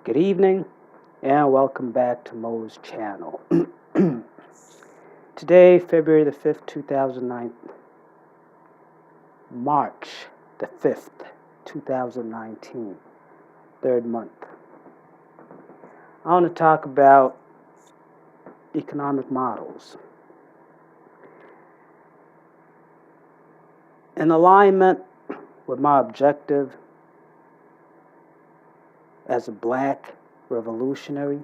Good evening and welcome back to Mo's channel. Today, February the 5th, 2009, March the 5th, 2019, third month. I want to talk about economic models. In alignment with my objective as a black revolutionary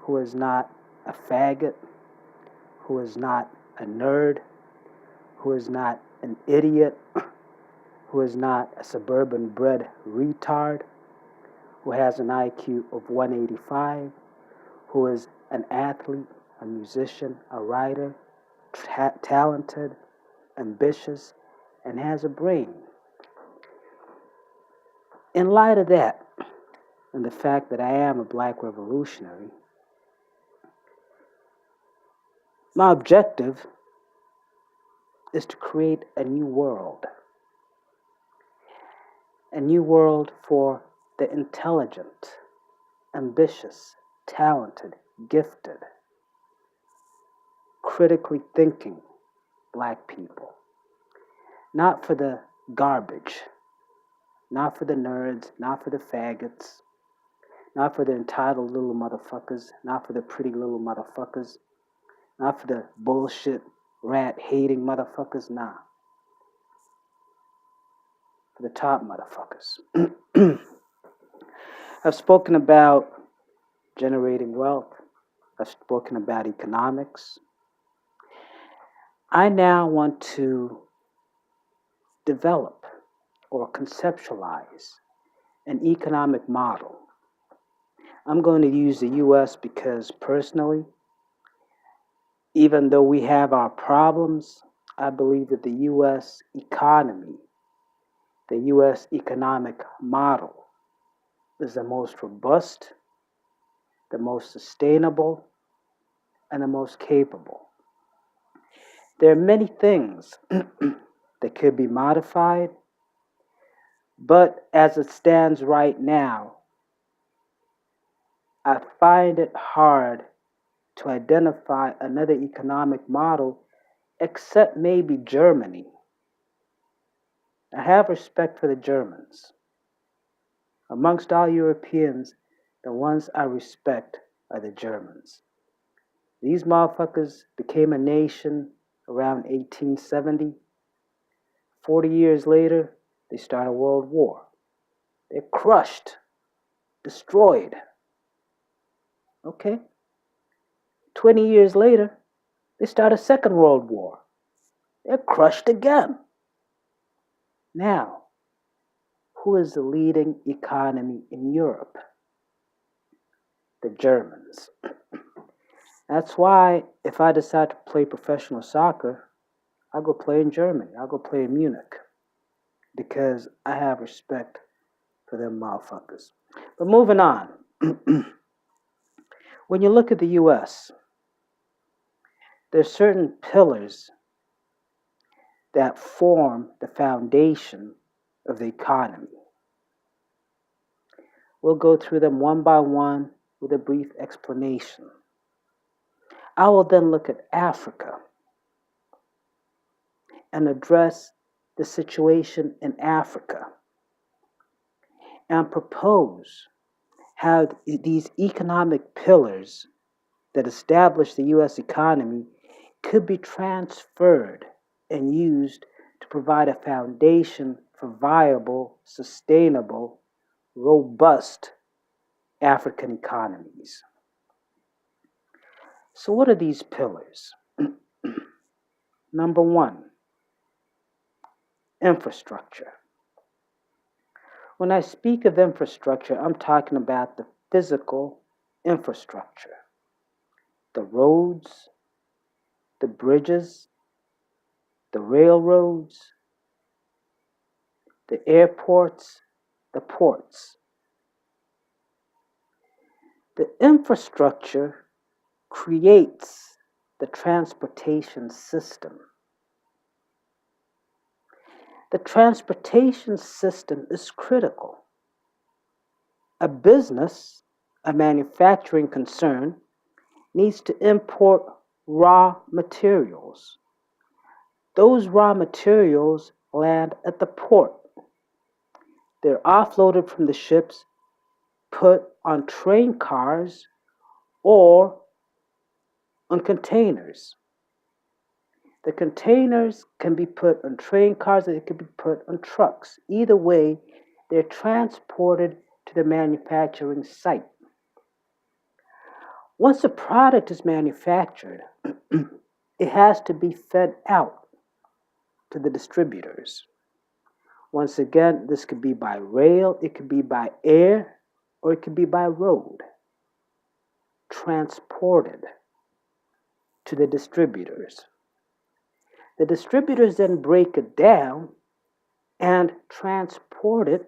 who is not a faggot, who is not a nerd, who is not an idiot, who is not a suburban bred retard, who has an IQ of 185, who is an athlete, a musician, a writer, talented, ambitious, and has a brain. In light of that, and the fact that I am a black revolutionary, my objective is to create a new world. A new world for the intelligent, ambitious, talented, gifted, critically thinking black people. Not for the garbage, not for the nerds, not for the faggots, not for the entitled little motherfuckers, not for the pretty little motherfuckers, not for the bullshit rat hating motherfuckers, nah. For the top motherfuckers. I've spoken about generating wealth. I've spoken about economics. I now want to develop or conceptualize an economic model. I'm going to use the U.S. because personally, even though we have our problems, I believe that the U.S. economy, the U.S. economic model, is the most robust, the most sustainable, and the most capable. There are many things that could be modified, but as it stands right now, I find it hard to identify another economic model except maybe Germany. I have respect for the Germans. Amongst all Europeans, the ones I respect are the Germans. These motherfuckers became a nation around 1870. 40 years later, they start a world war. They're crushed, destroyed. Okay? 20 years later, they start a second world war. They're crushed again. Now, who is the leading economy in Europe? The Germans. That's why if I decide to play professional soccer, I'll go play in Germany. I'll go play in Munich. Because I have respect for them motherfuckers. But moving on. When you look at the U.S., there's certain pillars that form the foundation of the economy. We'll go through them one by one with a brief explanation. I will then look at Africa and address the situation in Africa and propose how these economic pillars that establish the U.S. economy could be transferred and used to provide a foundation for viable, sustainable, robust African economies. So what are these pillars? Number one, infrastructure. When I speak of infrastructure, I'm talking about the physical infrastructure. The roads, the bridges, the railroads, the airports, the ports. The infrastructure creates the transportation system. The transportation system is critical. A business, a manufacturing concern, needs to import raw materials. Those raw materials land at the port. They're offloaded from the ships, put on train cars or on containers. The containers can be put on train cars or they can be put on trucks. Either way, they're transported to the manufacturing site. Once a product is manufactured, it has to be fed out to the distributors. Once again, this could be by rail, it could be by air, or it could be by road. Transported to the distributors. The distributors then break it down and transport it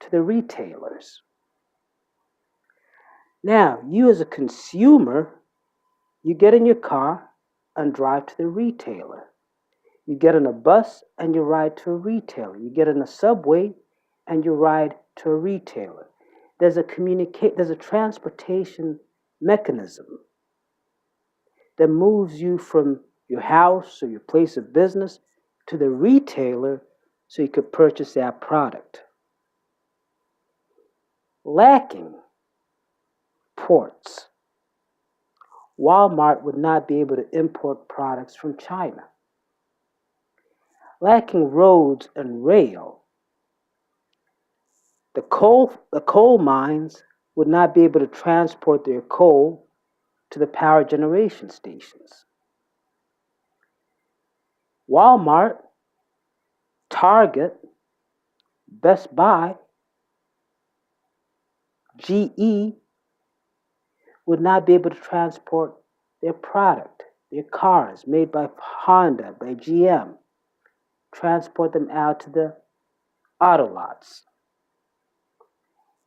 to the retailers. Now, you as a consumer, you get in your car and drive to the retailer. You get on a bus and you ride to a retailer. You get in a subway and you ride to a retailer. There's a transportation mechanism that moves you from your house or your place of business to the retailer so you could purchase that product. Lacking ports, Walmart would not be able to import products from China. Lacking roads and rail, the coal mines would not be able to transport their coal to the power generation stations. Walmart, Target, Best Buy, GE would not be able to transport their product, their cars made by Honda, by GM, transport them out to the auto lots.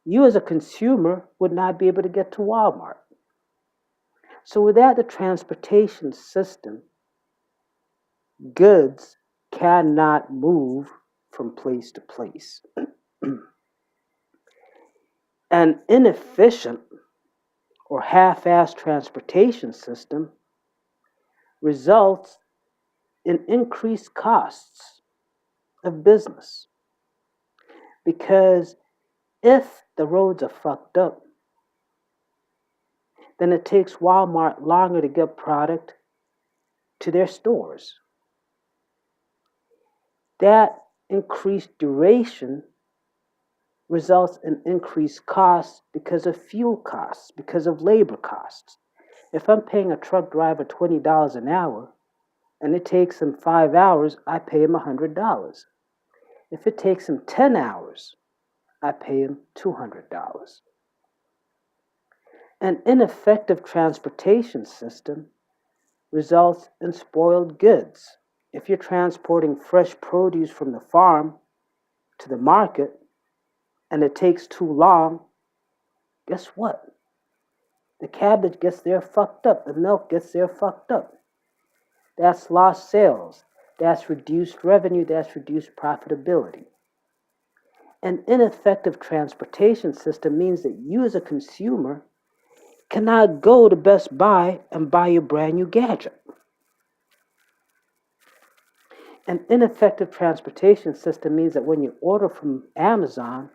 You as a consumer would not be able to get to Walmart. So without the transportation system, goods cannot move from place to place. An inefficient or half-assed transportation system results in increased costs of business. Because if the roads are fucked up, then it takes Walmart longer to get product to their stores. That increased duration results in increased costs because of fuel costs, because of labor costs. If I'm paying a truck driver $20 an hour and it takes him 5 hours, I pay him $100. If it takes him 10 hours, I pay him $200. An ineffective transportation system results in spoiled goods. If you're transporting fresh produce from the farm to the market and it takes too long, guess what? The cabbage gets there fucked up. The milk gets there fucked up. That's lost sales. That's reduced revenue. That's reduced profitability. An ineffective transportation system means that you as a consumer cannot go to Best Buy and buy your brand new gadget. An ineffective transportation system means that when you order from Amazon,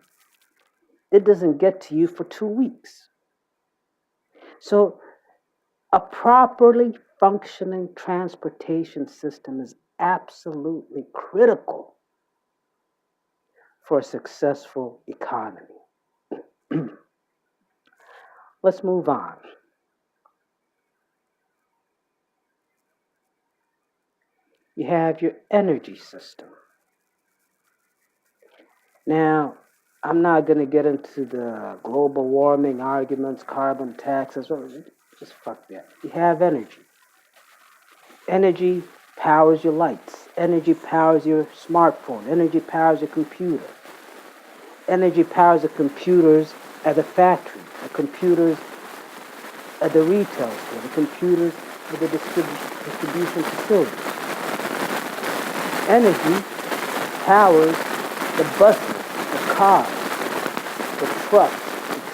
it doesn't get to you for 2 weeks. So a properly functioning transportation system is absolutely critical for a successful economy. Let's move on. You have your energy system. Now, I'm not going to get into the global warming arguments, carbon taxes, just fuck that. You have energy. Energy powers your lights. Energy powers your smartphone. Energy powers your computer. Energy powers the computers at the factory, the computers at the retail store, the computers at the distribution facilities. Energy powers the buses, the cars, the trucks,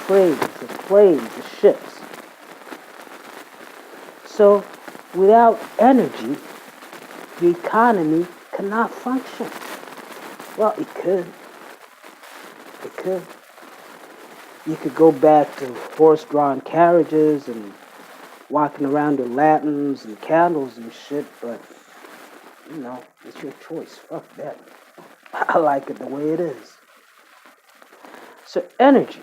trains, the planes, the ships. So without energy, the economy cannot function. Well, it could. It could. You could go back to horse-drawn carriages and walking around with lanterns and candles and shit, but it's your choice. Fuck that. I like it the way it is. So energy.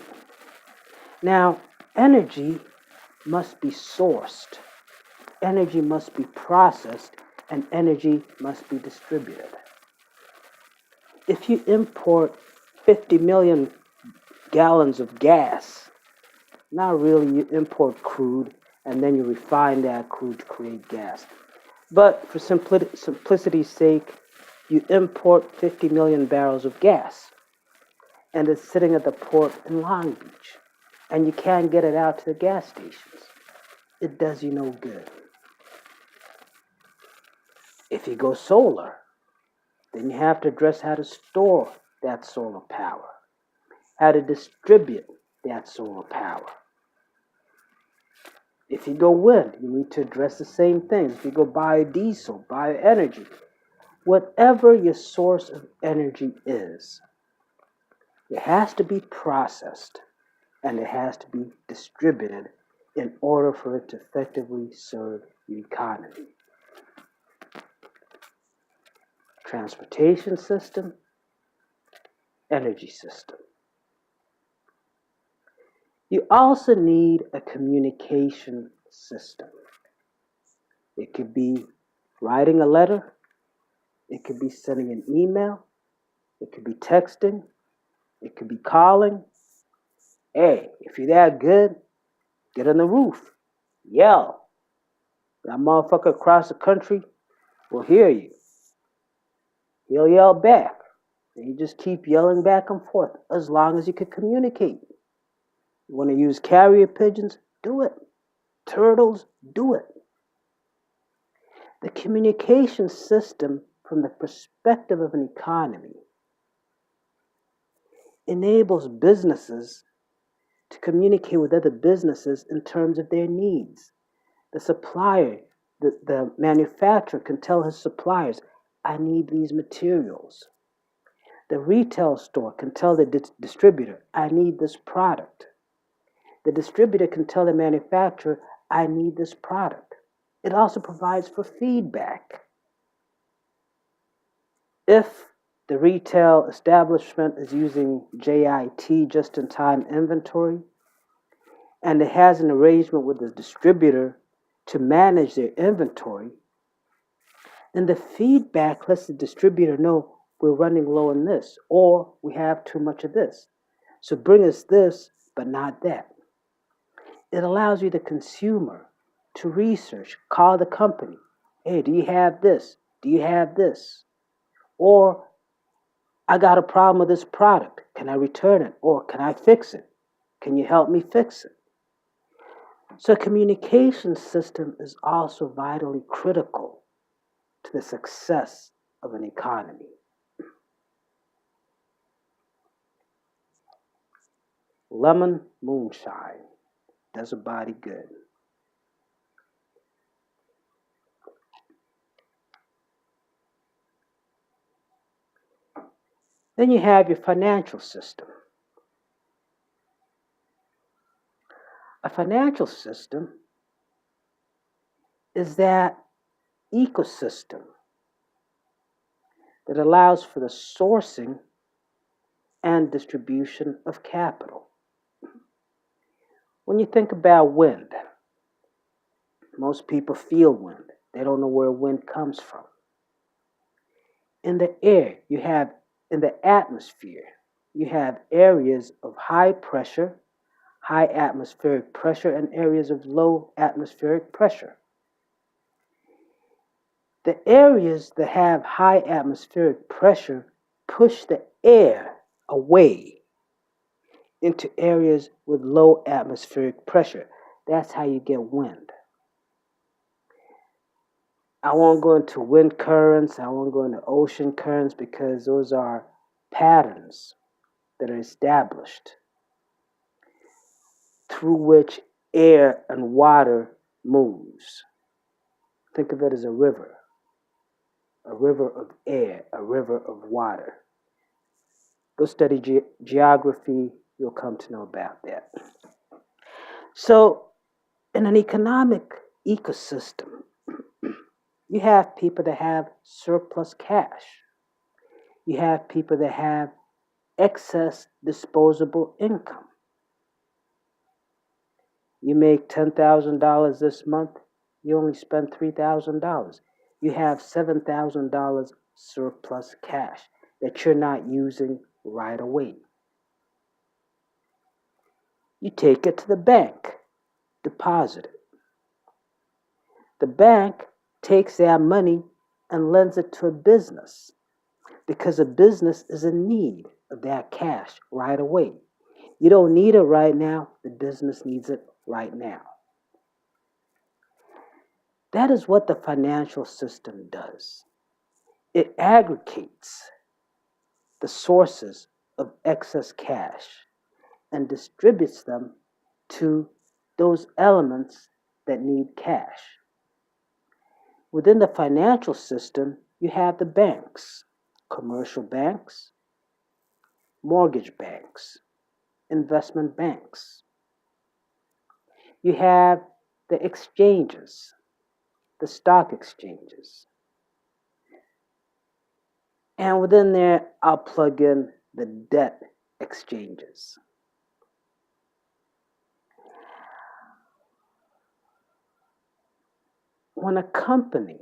Now, energy must be sourced. Energy must be processed, and energy must be distributed. If you import 50 million gallons of gas, not really, you import crude and then you refine that crude to create gas. But for simplicity's sake, you import 50 million barrels of gas and it's sitting at the port in Long Beach and you can't get it out to the gas stations. It does you no good. If you go solar, then you have to address how to store that solar power, how to distribute that solar power. If you go wind, you need to address the same things. If you go biodiesel, bioenergy, whatever your source of energy is, it has to be processed and it has to be distributed in order for it to effectively serve the economy. Transportation system, energy system. You also need a communication system. It could be writing a letter. It could be sending an email. It could be texting. It could be calling. Hey, if you're that good, get on the roof. Yell. That motherfucker across the country will hear you. He'll yell back. And you just keep yelling back and forth as long as you can communicate. You want to use carrier pigeons? Do it. Turtles? Do it. The communication system from the perspective of an economy enables businesses to communicate with other businesses in terms of their needs. The supplier, the manufacturer can tell his suppliers, I need these materials. The retail store can tell the distributor, I need this product. The distributor can tell the manufacturer, I need this product. It also provides for feedback. If the retail establishment is using JIT, just-in-time inventory, and it has an arrangement with the distributor to manage their inventory, then the feedback lets the distributor know we're running low on this, or we have too much of this. So bring us this, but not that. It allows you, the consumer, to research, call the company. Hey, do you have this? Do you have this? Or, I got a problem with this product. Can I return it? Or can I fix it? Can you help me fix it? So a communication system is also vitally critical to the success of an economy. Lemon moonshine does a body good. Then you have your financial system. A financial system is that ecosystem that allows for the sourcing and distribution of capital. When you think about wind, most people feel wind. They don't know where wind comes from. In the air, in the atmosphere, you have areas of high pressure, high atmospheric pressure, and areas of low atmospheric pressure. The areas that have high atmospheric pressure push the air away into areas with low atmospheric pressure. That's how you get wind. I won't go into wind currents, I won't go into ocean currents because those are patterns that are established. through which air and water moves. Think of it as a river of air, a river of water. Go study geography, you'll come to know about that. So, in an economic ecosystem, you have people that have surplus cash. You have people that have excess disposable income. You make $10,000 this month, you only spend $3,000. You have $7,000 surplus cash that you're not using right away. You take it to the bank, deposit it. The bank takes that money and lends it to a business because a business is in need of that cash right away. You don't need it right now, the business needs it right now. That is what the financial system does. It aggregates the sources of excess cash and distributes them to those elements that need cash. Within the financial system, you have the banks, commercial banks, mortgage banks, investment banks. You have the exchanges, the stock exchanges. And within there, I'll plug in the debt exchanges. When a company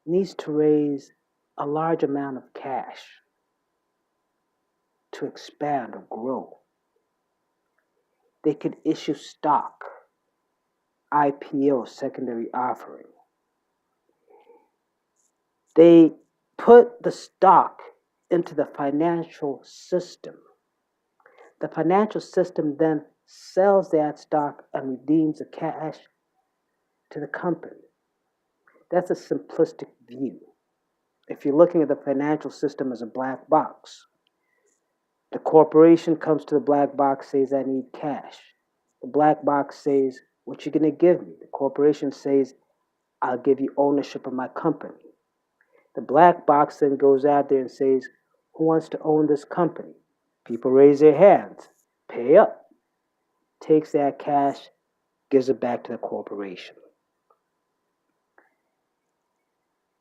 needs to raise a large amount of cash to expand or grow, they could issue stock, IPO, secondary offering. They put the stock into the financial system. The financial system then sells that stock and redeems the cash to the company. That's a simplistic view. If you're looking at the financial system as a black box, the corporation comes to the black box, says, I need cash. The black box says, what you going to give me? The corporation says, I'll give you ownership of my company. The black box then goes out there and says, who wants to own this company? People raise their hands, pay up, takes that cash, gives it back to the corporation.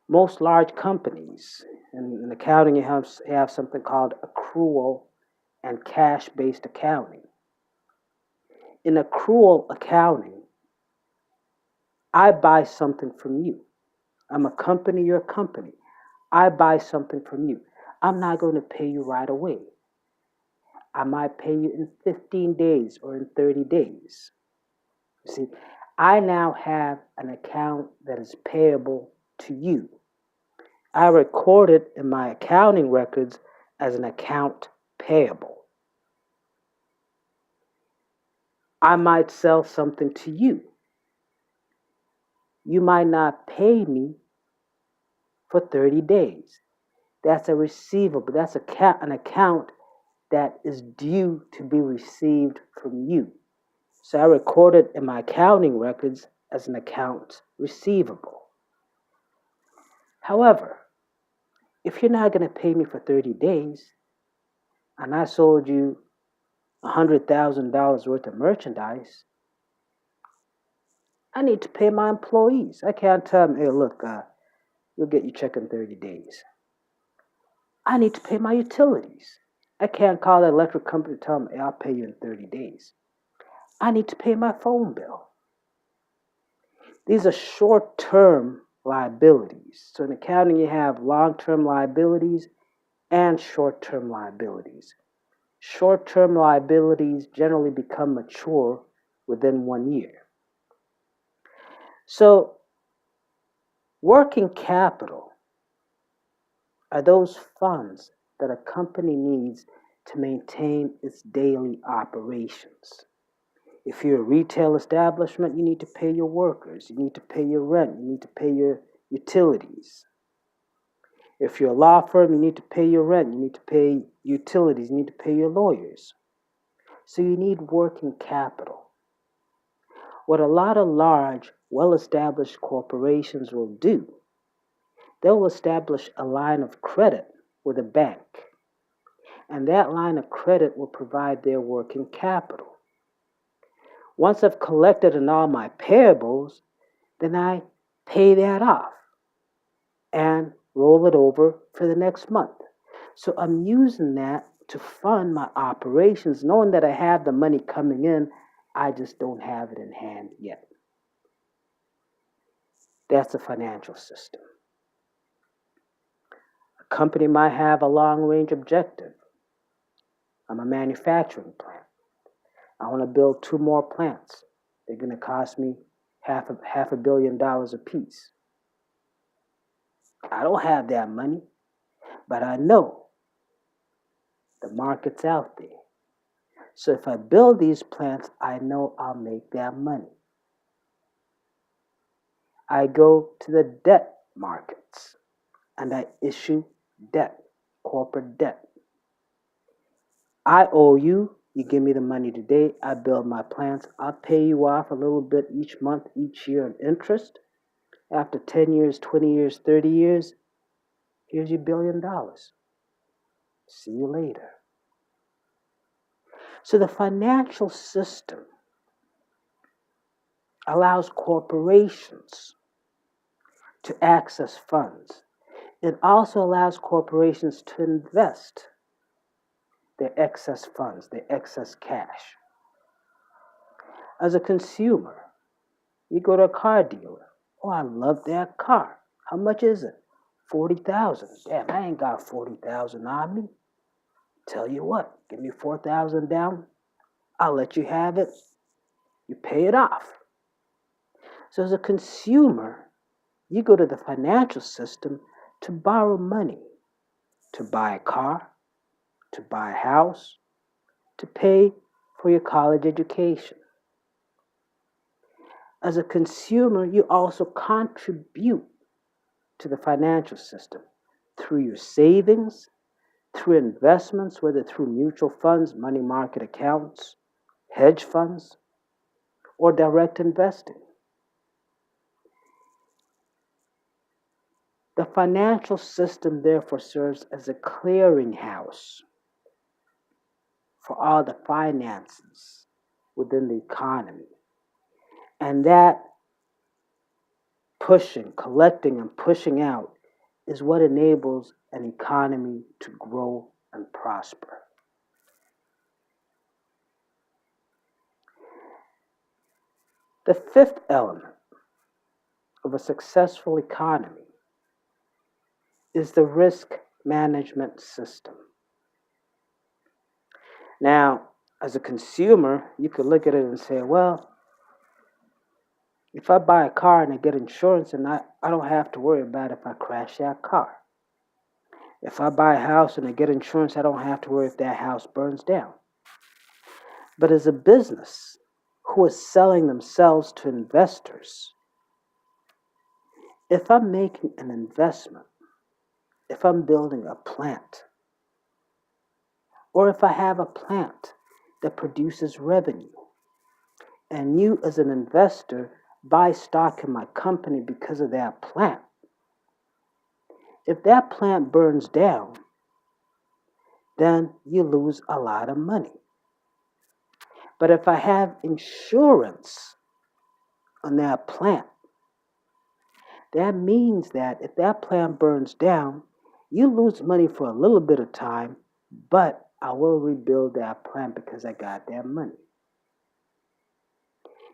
Most large companies, in accounting, you have something called accrual and cash-based accounting. In accrual accounting, I buy something from you. I'm a company, you're a company. I buy something from you. I'm not going to pay you right away. I might pay you in 15 days or in 30 days. You see, I now have an account that is payable to you. I record it in my accounting records as an account payable. I might sell something to you. You might not pay me for 30 days. That's a receivable. That's an account that is due to be received from you. So I record it in my accounting records as an account receivable. However, if you're not going to pay me for 30 days and I sold you $100,000 worth of merchandise, I need to pay my employees. I can't tell them, hey, look, you'll get your check in 30 days. I need to pay my utilities. I can't call the electric company and tell them, hey, I'll pay you in 30 days. I need to pay my phone bill. These are short-term liabilities. So in accounting, you have long-term liabilities and short-term liabilities. Short-term liabilities generally become mature within 1 year. So working capital are those funds that a company needs to maintain its daily operations. If you're a retail establishment, you need to pay your workers, you need to pay your rent, you need to pay your utilities. If you're a law firm, you need to pay your rent, you need to pay utilities, you need to pay your lawyers. So you need working capital. What a lot of large, well-established corporations will do, they'll establish a line of credit with a bank, and that line of credit will provide their working capital. Once I've collected on all my payables, then I pay that off and roll it over for the next month. So I'm using that to fund my operations, knowing that I have the money coming in, I just don't have it in hand yet. That's a financial system. A company might have a long range objective. I'm a manufacturing plant. I want to build 2 more plants. They're going to cost me half a billion dollars apiece. I don't have that money, but I know the market's out there. So if I build these plants, I know I'll make that money. I go to the debt markets and I issue debt, corporate debt. I owe you, you give me the money today, I build my plants, I'll pay you off a little bit each month, each year in interest. After 10 years, 20 years, 30 years, here's your $1 billion. See you later. So the financial system allows corporations to access funds. It also allows corporations to invest their excess funds, their excess cash. As a consumer, you go to a car dealer. Oh, I love that car. How much is it? $40,000. Damn, I ain't got $40,000 on me. Tell you what, give me $4,000 down. I'll let you have it. You pay it off. So as a consumer, you go to the financial system to borrow money, to buy a car, to buy a house, to pay for your college education. As a consumer, you also contribute to the financial system through your savings, through investments, whether through mutual funds, money market accounts, hedge funds, or direct investing. The financial system therefore serves as a clearinghouse for all the finances within the economy. And that collecting and pushing out is what enables an economy to grow and prosper. The fifth element of a successful economy is the risk management system. Now, as a consumer, you could look at it and say, well, if I buy a car and I get insurance, and I don't have to worry about if I crash that car. If I buy a house and I get insurance, I don't have to worry if that house burns down. But as a business who is selling themselves to investors, if I'm making an investment, if I'm building a plant, or if I have a plant that produces revenue, and you as an investor buy stock in my company because of that plant, if that plant burns down, then you lose a lot of money. But if I have insurance on that plant, that means that if that plant burns down, you lose money for a little bit of time, but I will rebuild that plant because I got that money.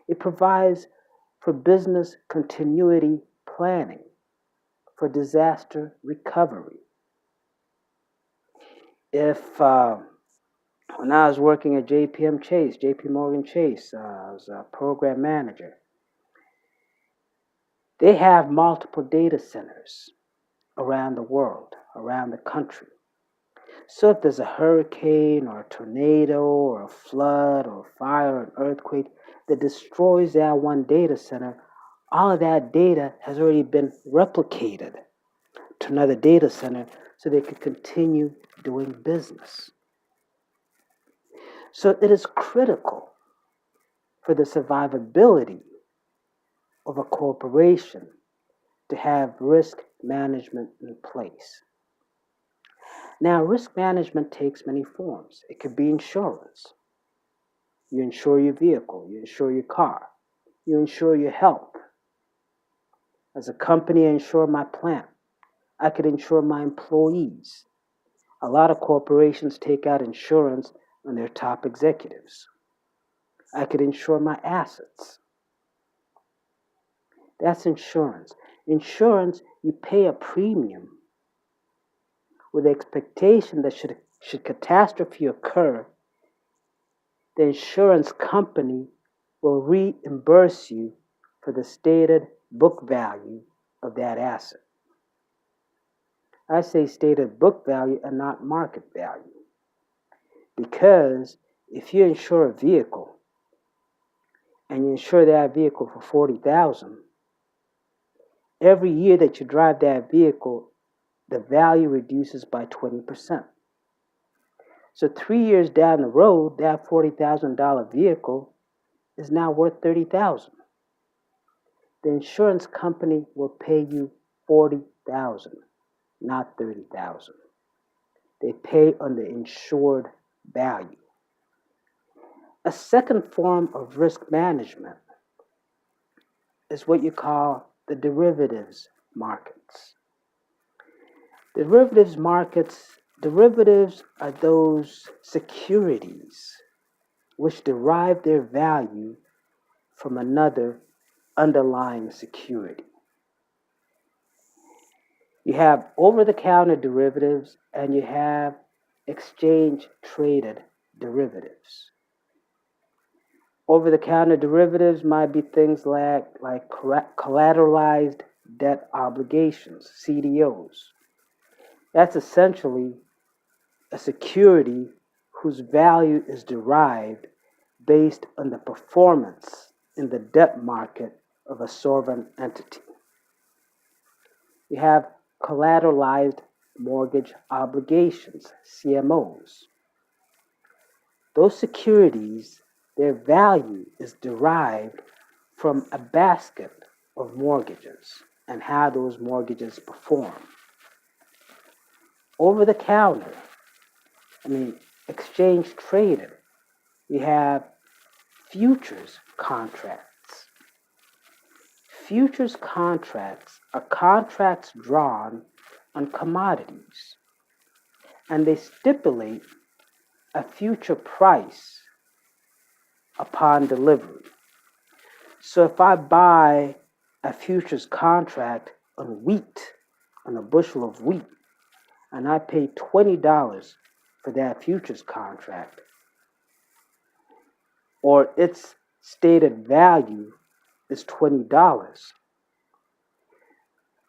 It provides for business continuity planning, for disaster recovery. If when I was working at JP Morgan Chase, I was a program manager. They have multiple data centers around the world, around the country. So if there's a hurricane or a tornado or a flood or a fire or an earthquake that destroys that one data center, all of that data has already been replicated to another data center so they could continue doing business. So it is critical for the survivability of a corporation to have risk management in place. Now, risk management takes many forms. It could be insurance. You insure your vehicle, you insure your car, you insure your health. As a company, I insure my plant. I could insure my employees. A lot of corporations take out insurance on their top executives. I could insure my assets. That's insurance. Insurance, you pay a premium with the expectation that should catastrophe occur, the insurance company will reimburse you for the stated book value of that asset. I say stated book value and not market value. Because if you insure a vehicle and you insure that vehicle for $40,000, every year that you drive that vehicle, the value reduces by 20%. So 3 years down the road, that $40,000 vehicle is now worth $30,000. The insurance company will pay you $40,000, not $30,000. They pay on the insured value. A second form of risk management is what you call the derivatives markets. Derivatives are those securities which derive their value from another underlying security. You have over-the-counter derivatives and you have exchange-traded derivatives. Over-the-counter derivatives might be things like collateralized debt obligations, CDOs. That's essentially a security whose value is derived based on the performance in the debt market of a sovereign entity. You have collateralized mortgage obligations, CMOs. Those securities, their value is derived from a basket of mortgages and how those mortgages perform. Over the counter, exchange traded, we have futures contracts. Futures contracts are contracts drawn on commodities, and they stipulate a future price upon delivery. So if I buy a futures contract on wheat, on a bushel of wheat, and I pay $20 for that futures contract, or its stated value is $20,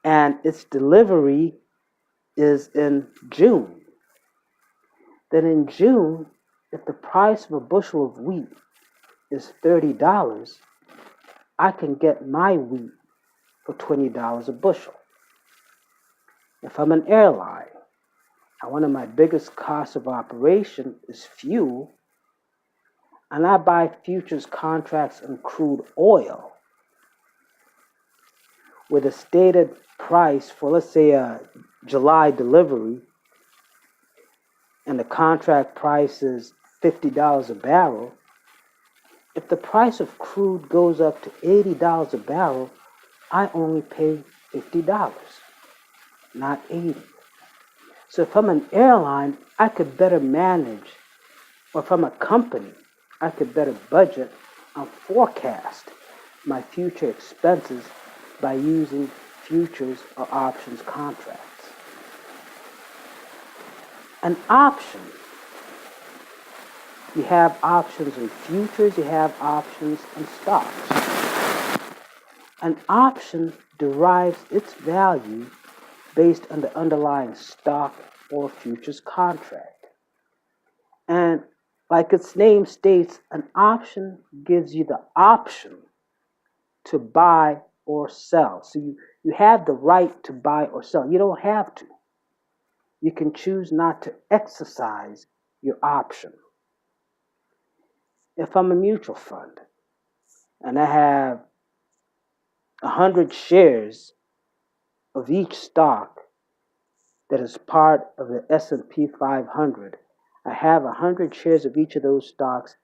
and its delivery is in June, then in June, if the price of a bushel of wheat is $30, I can get my wheat for $20 a bushel. If I'm an airline, and one of my biggest costs of operation is fuel, and I buy futures contracts on crude oil with a stated price for, let's say, a July delivery, and the contract price is $50 a barrel, if the price of crude goes up to $80 a barrel, I only pay $50, not $80. So if I'm an airline, I could better manage, or if I'm a company, I could better budget and forecast my future expenses by using futures or options contracts. An option. You have options in futures, you have options in stocks. An option derives its value based on the underlying stock or futures contract. And like its name states, an option gives you the option to buy or sell. So you have the right to buy or sell. You don't have to. You can choose not to exercise your option. If I'm a mutual fund and I have 100 shares of each stock that is part of the S&P 500, I have 100 shares of each of those stocks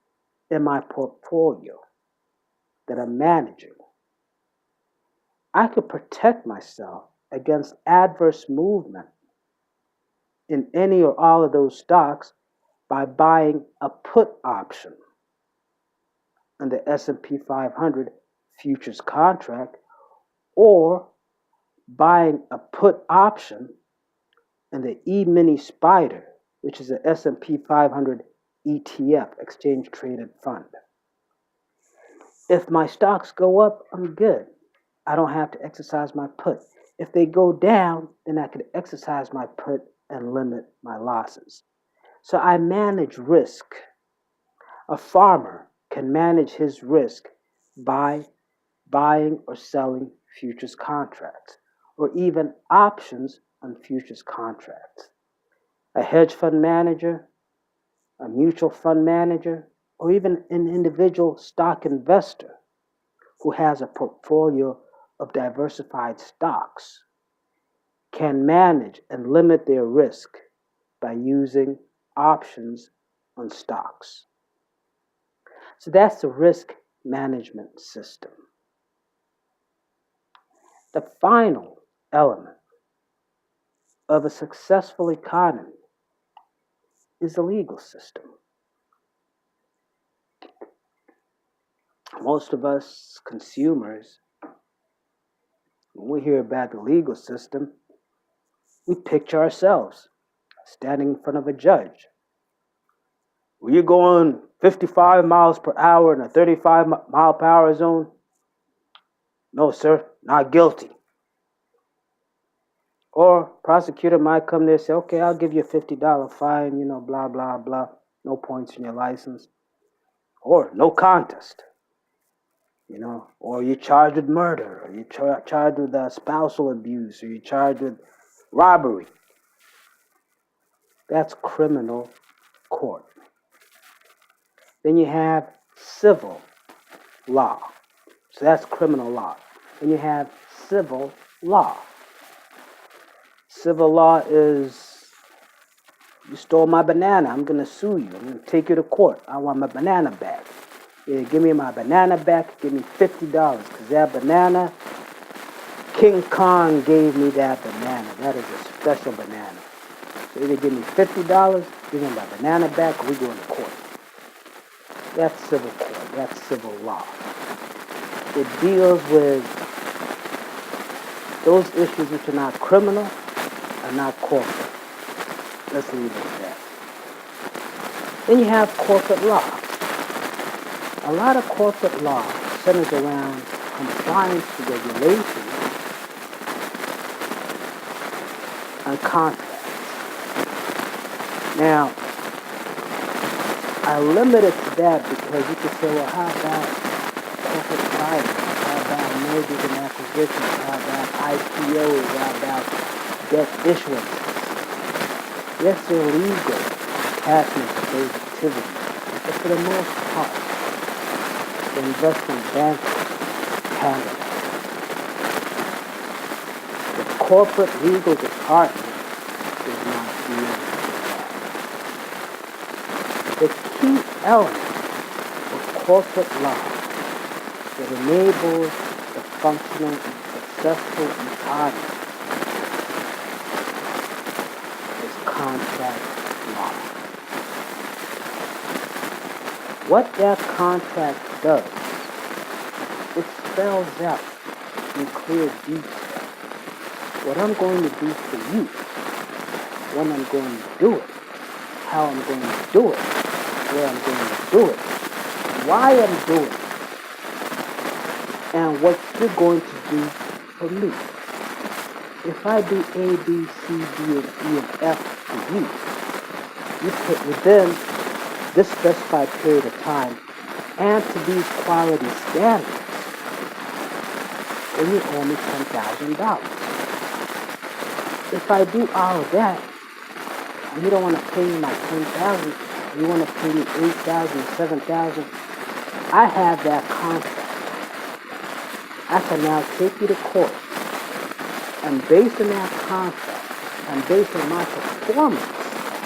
in my portfolio that I'm managing. I could protect myself against adverse movement in any or all of those stocks by buying a put option on the S&P 500 futures contract, or buying a put option in the E-mini Spider, which is an S&P 500 ETF, exchange traded fund. If my stocks go up, I'm good. I don't have to exercise my put. If they go down, then I could exercise my put and limit my losses. So I manage risk. A farmer can manage his risk by buying or selling futures contracts, or even options on futures contracts. A hedge fund manager, a mutual fund manager, or even an individual stock investor who has a portfolio of diversified stocks can manage and limit their risk by using options on stocks. So that's the risk management system. The final element of a successful economy is the legal system. Most of us consumers, when we hear about the legal system, we picture ourselves standing in front of a judge. Were you going 55 miles per hour in a 35 mile per hour zone? No, sir, not guilty. Or prosecutor might come there and say, okay, I'll give you a $50 fine, blah, blah, blah. No points in your license. Or no contest. Or you're charged with murder, or you're charged with spousal abuse, or you're charged with robbery. That's criminal court. Then you have civil law. So that's criminal law. Then you have civil law. Civil law is, you stole my banana, I'm going to sue you. I'm going to take you to court. I want my banana back. Yeah, give me my banana back, give me $50, because that banana, King Kong gave me that banana. That is a special banana. So either give me $50, give me my banana back, or we go into court. That's civil court. That's civil law. It deals with those issues which are not criminal and not corporate. Let's leave it at that. Then you have corporate law. A lot of corporate law centers around compliance to regulations and contracts. Now, I limit it to that because you could say, well, how about corporate finance? How about mergers and acquisitions? How about IPOs? How about debt issuance? Yes, they're legal attachments to those activities, but for the most part, the investment bankers handle it. The corporate legal department does not deal with that. The key element of corporate law that enables the functioning and successful economy is contract law. What that contract does, it spells out in clear detail what I'm going to do for you, when I'm going to do it, how I'm going to do it, where I'm going to do it, why I'm doing it, and what you're going to do for me. If I do A, B, C, D, and E, and F for you, you put within this specified period of time and to these quality standards, then you owe me $10,000. If I do all of that, and you don't want to pay me my $10,000, you want to pay me $8,000, $7,000, I have that concept. I can now take you to court, and based on that concept, and based on my performance,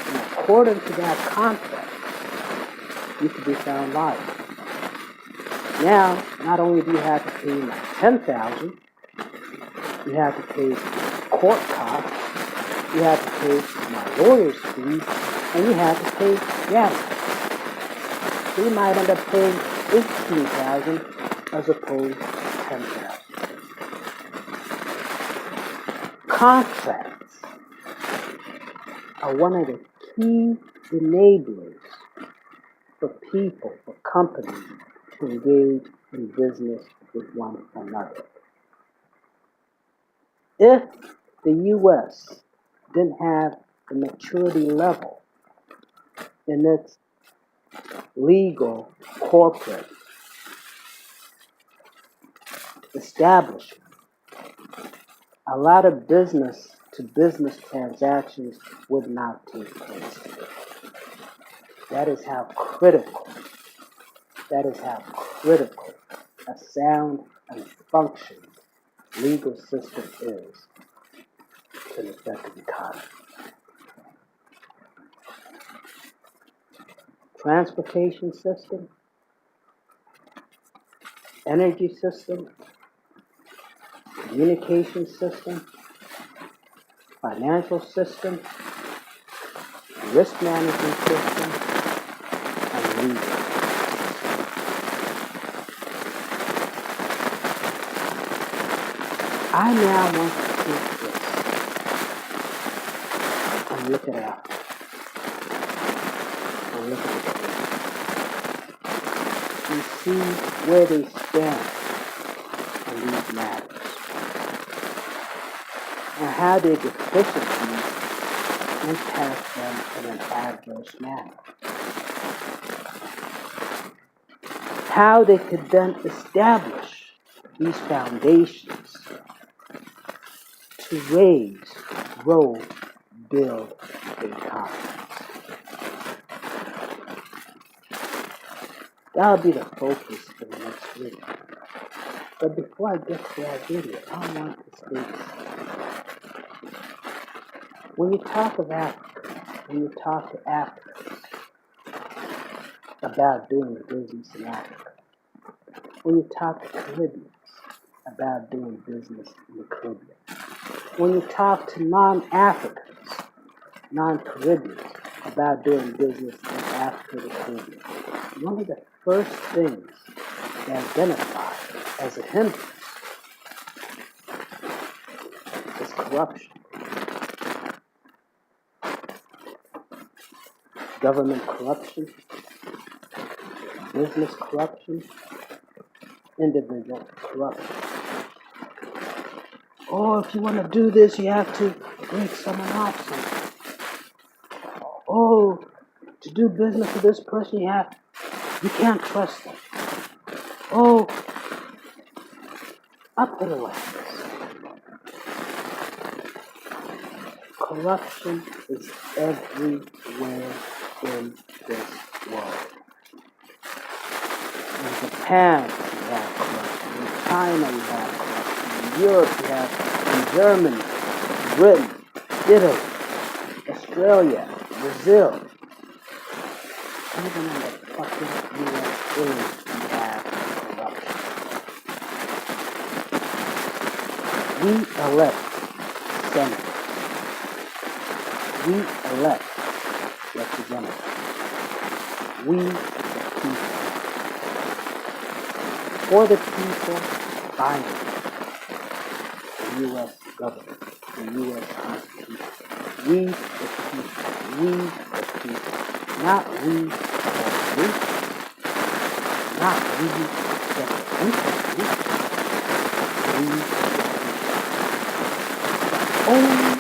and according to that concept, you could be found liable. Now, not only do you have to pay my $10,000, you have to pay court costs, you have to pay my lawyer's fees, and you have to pay damages. So you might end up paying $18,000 as opposed to $10,000. Contracts are one of the key enablers for people, for companies to engage in business with one another. If the U.S. didn't have the maturity level in its legal corporate establishment, a lot of business-to-business transactions would not take place. That is how critical a sound and functioning legal system is to an effective economy. Transportation system, energy system, communication system, financial system, risk management system, and legal. I now want to take this and look at Africa and look at the Caribbean. We see where they stand in these matters and how their deficiencies impact them in an adverse manner. How they could then establish these foundations to raise, grow, build the economy. That'll be the focus for the next video. But before I get to that video, I want to state when you talk of Africa, when you talk to Africans about doing business in Africa, when you talk to Caribbeans about doing business in the Caribbean, when you talk to non-Africans, non-Caribbeans about doing business in Africa or the Caribbean, one of the first things they identify as a hindrance is corruption. Government corruption, business corruption, individual corruption. Oh, if you want to do this, you have to break someone off something. Oh, to do business with this person, you can't trust them. Oh, up to the left. Corruption is everywhere in this world. In Japan, you have corruption. In China, you have corruption. In Europe, you have in Germany, Britain, Italy, Australia, Brazil. Even in the fucking USA, you have corruption. We elect senators. We elect representatives. We, the people. For the people, by the U.S. government, the U.S. Constitution. We, the people. We, the people. Not we, the corporation. Not we, the institution. We, the people. Only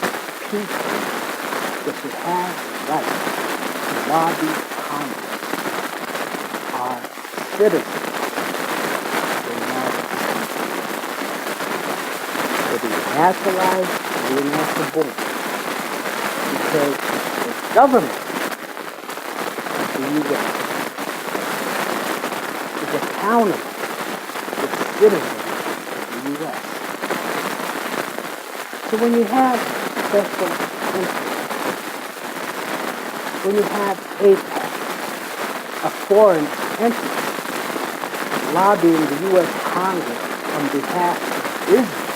people that should have the right to lobby Congress are citizens of the United States, whether you're naturalized or you're natural born. Because the government of the U.S. is is accountable the citizen of the U.S. So when you have special interests, when you have APEC, a foreign entity, lobbying the U.S. Congress on behalf of business,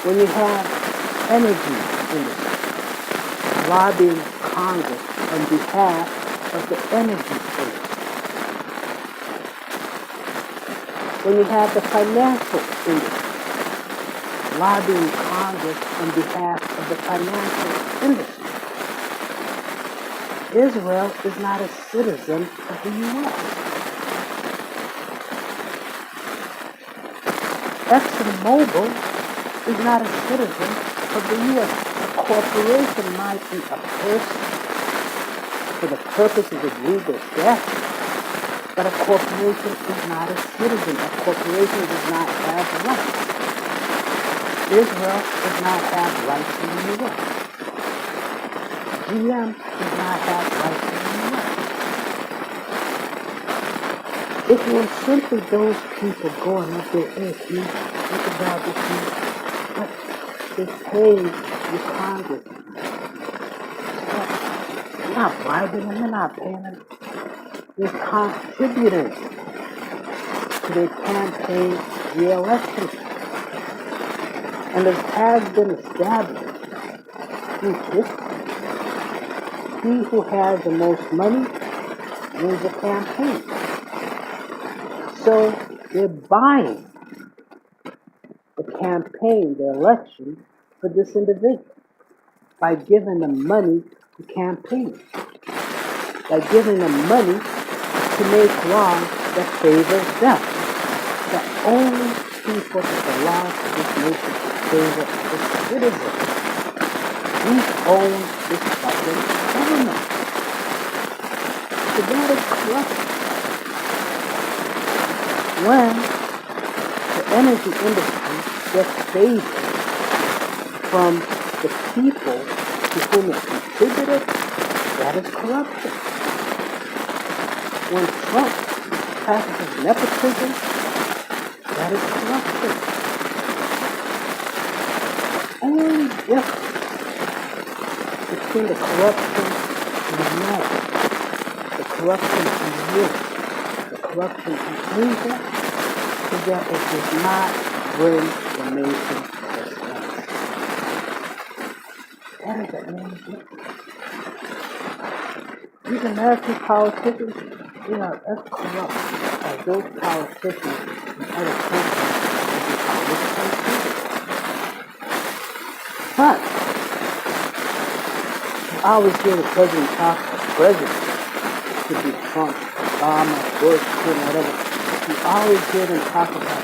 when you have energy industry lobbying Congress on behalf of the energy industry, when you have the financial industry lobbying Congress on behalf of the financial industry, Israel is not a citizen of the U.S. ExxonMobil is not a citizen of the U.S. A corporation might be a person for the purposes of legal statute, but a corporation is not a citizen. A corporation does not have rights. Israel does not have rights in the U.S. GM does not have rights in the U.S. It was simply those people going up there, hey, think about this, but they pay the Congress. They're not bribing them, they're not paying them. They're contributing to their campaign re-election. And it has been established through history. He who has the most money wins the campaign. So they're buying the campaign, the election for this individual by giving them money to campaign, by giving them money to make laws that favor them. The only people that the laws of this nation favor is citizens. We own this fucking government. So that is corrupt. When the energy industry gets favor from the people to whom it contributed, that is corruption. When Trump practices nepotism, that is corruption. The only difference between the corruption in the North, the corruption in Europe, the corruption in Asia, is that it does not bring the nation success. That is the only difference. These American politicians, they are as corrupt as those politicians in other countries that we call this country. But you always hear the president talk about presidents. It could be Trump, Obama, Bush, Clinton, whatever. You always hear them talk about,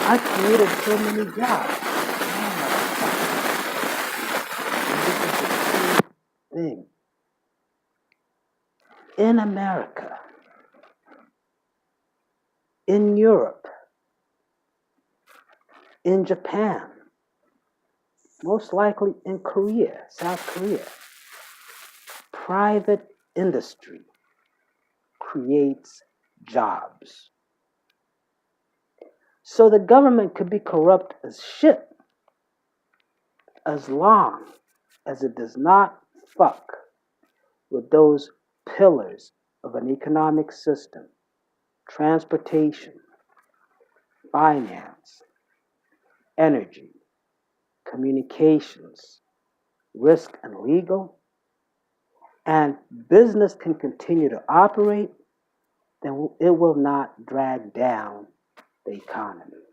I created so many jobs. And this is the same thing. In America, in Europe, in Japan, most likely in Korea, South Korea, private industry creates jobs. So the government could be corrupt as shit as long as it does not fuck with those pillars of an economic system: transportation, finance, energy, communications, risk and legal, and business can continue to operate, then it will not drag down the economy.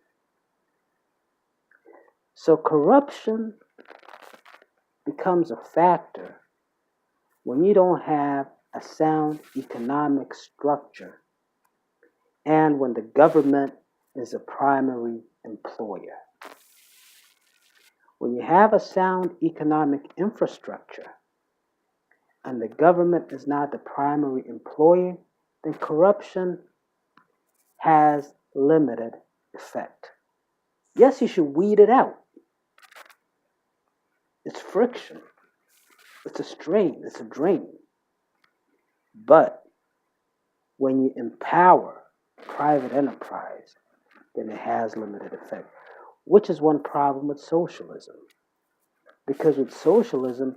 So corruption becomes a factor when you don't have a sound economic structure and when the government is a primary employer. When you have a sound economic infrastructure and the government is not the primary employer, then corruption has limited effect. Yes, you should weed it out. It's friction. It's a strain. It's a drain. But When you empower private enterprise, then it has limited effect, which is one problem with socialism. Because with socialism,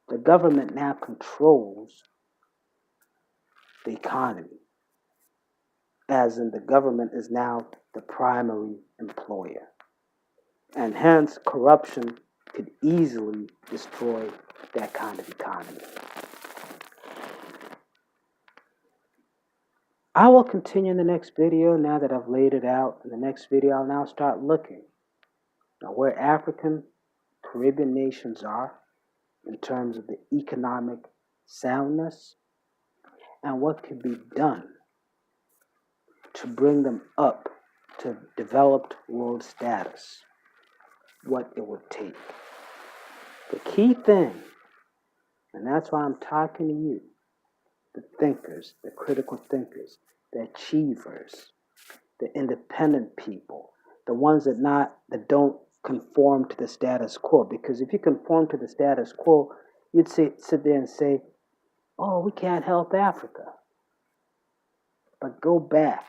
the government now controls the economy, as in the government is now the primary employer. And hence, corruption could easily destroy that kind of economy. I will continue in the next video now that I've laid it out. In the next video, I'll now start looking at where African, Caribbean nations are in terms of the economic soundness and what can be done to bring them up to developed world status, what it would take. The key thing, and that's why I'm talking to you, the thinkers, the critical thinkers, the achievers, the independent people, the ones that don't conform to the status quo. Because if you conform to the status quo, you'd sit there and say, oh, we can't help Africa. But go back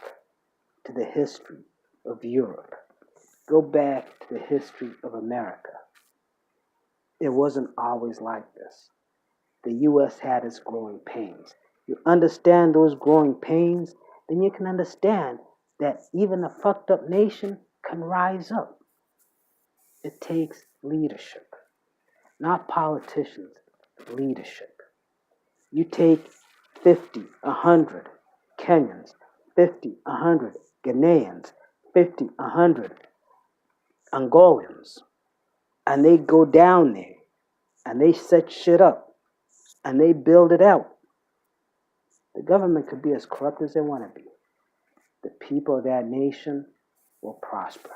to the history of Europe. Go back to the history of America. It wasn't always like this. The U.S. had its growing pains. You understand those growing pains, then you can understand that even a fucked up nation can rise up. It takes leadership, not politicians, leadership. You take 50, 100 Kenyans, 50, 100 Ghanaians, 50, 100 Angolans, and they go down there and they set shit up and they build it out. The government could be as corrupt as they want to be. The people of that nation will prosper.